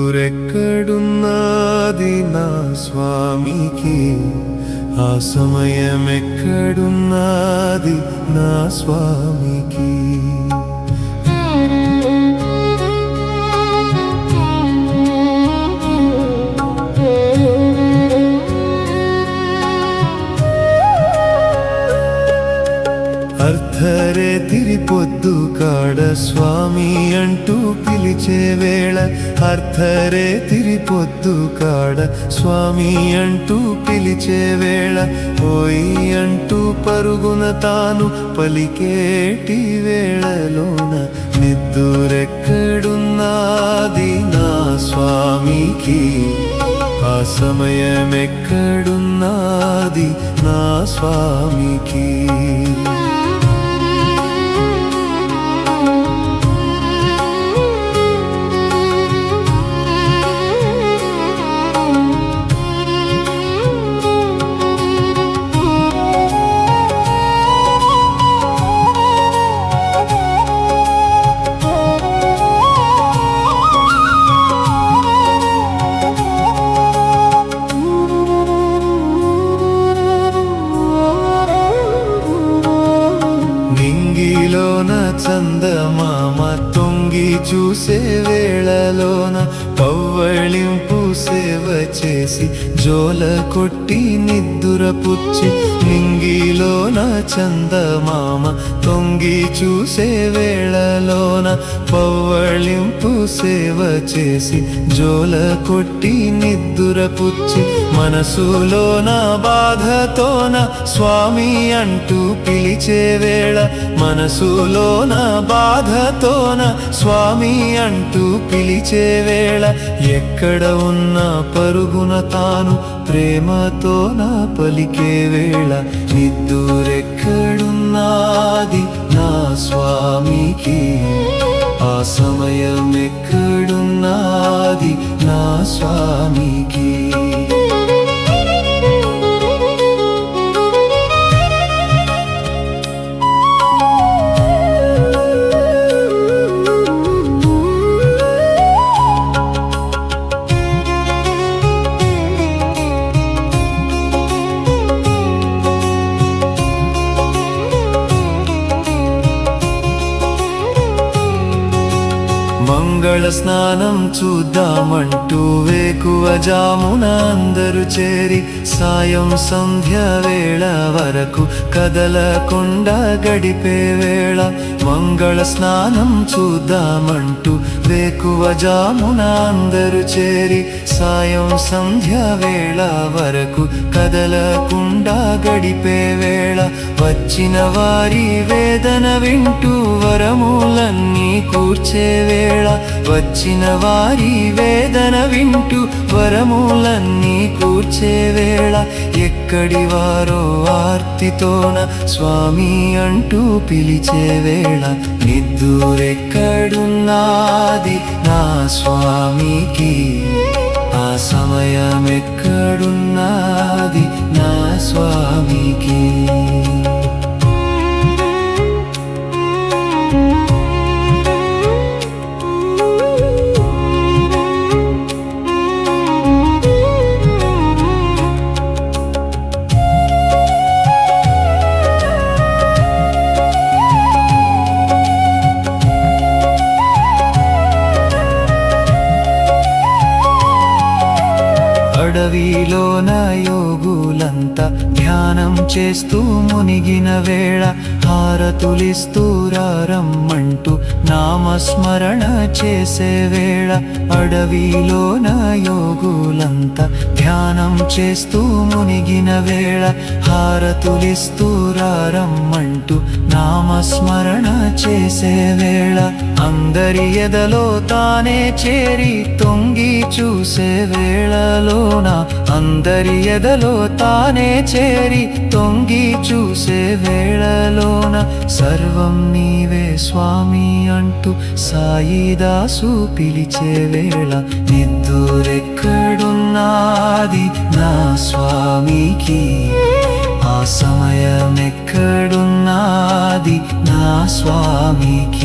నిద్దురెక్కడున్నది నా స్వామికి, ఆ సమయమెక్కడున్నది నా స్వామికి. అర్ధరేతిరి పొద్దు కాడ స్వామి అంటూ పిలిచే వేళ, అర్ధరేతిరి పొద్దు కాడ స్వామి అంటూ పిలిచే వేళ, ఓయి అంటూ పరుగున తాను పలికేటి వేళలోన నిద్దురెక్కడున్నది నా స్వామికి, ఆ సమయమెక్కడున్నది నా స్వామికి. చందమామ తొంగి చూసే వేళలోన పవ్వళింపు సేవ చేసి జోల కొట్టి నిద్దురపుచ్చి, నింగిలోన చందమామ తొంగి చూసే వేళలోన పవ్వళింపు సేవ చేసి జోల కొట్టి నిద్దురపుచ్చి, మనసులోన బాధతోన స్వామి అంటూ పిలిచే వేళ, మనసులోన బాధతోన స్వామి అంటూ పిలిచే వేళ, ఎక్కడ ఉన్నా పరుగున తాను ప్రేమతోన పలికే వేళ, నిద్దురెక్కడున్నది నా స్వామికి, ఆ సమయమెక్కడున్నది నా స్వామికి. మంగళ స్నానం చూద్దామంటూ వేకువ జామున అందరూ చేరి, సాయం సంధ్య వేళ వరకు కదలకుండా గడిపే వేళ, మంగళ స్నానం చూద్దామంటూ వేకువ జామున అందరూ చేరి, సాయం సంధ్య వేళ వరకు కదలకుండా గడిపే వేళ, వచ్చిన వారి వేదన వింటూ వరములన్నీ కూర్చే వేళ, వచ్చిన వారి వేదన వింటూ వరములన్నీ కూర్చే వేళ, ఎక్కడి వారో ఆర్తితోన స్వామి అంటూ పిలిచే వేళ, నిద్దురెక్కడున్నది నా స్వామికి, ఆ సమయమెక్కడున్నది నా స్వామికి. అడవిలోన యోగులంతా ధ్యానం చేస్తూ మునిగిన వేళ, హారతులిస్తూ రమ్మంటూ నామస్మరణ చేసే వేళ, అడవిలోన యోగులంతా ధ్యానం చేస్తూ మునిగిన వేళ, హారతులిస్తూ రమ్మంటూ నామస్మరణ చేసే వేళ, అందరి ఎదలో తానే చేరి తొంగి చూసే వేళలోన, అందరి ఎదలో తానే చేరి తొంగి చూసే వేళలోన, సర్వం నీవే స్వామి అంటూ సాయిదాసు పిలిచే వేళ, నిద్దురెక్కడున్నది నా స్వామికి, ఆ సమయమెక్కడున్నది నా స్వామికి.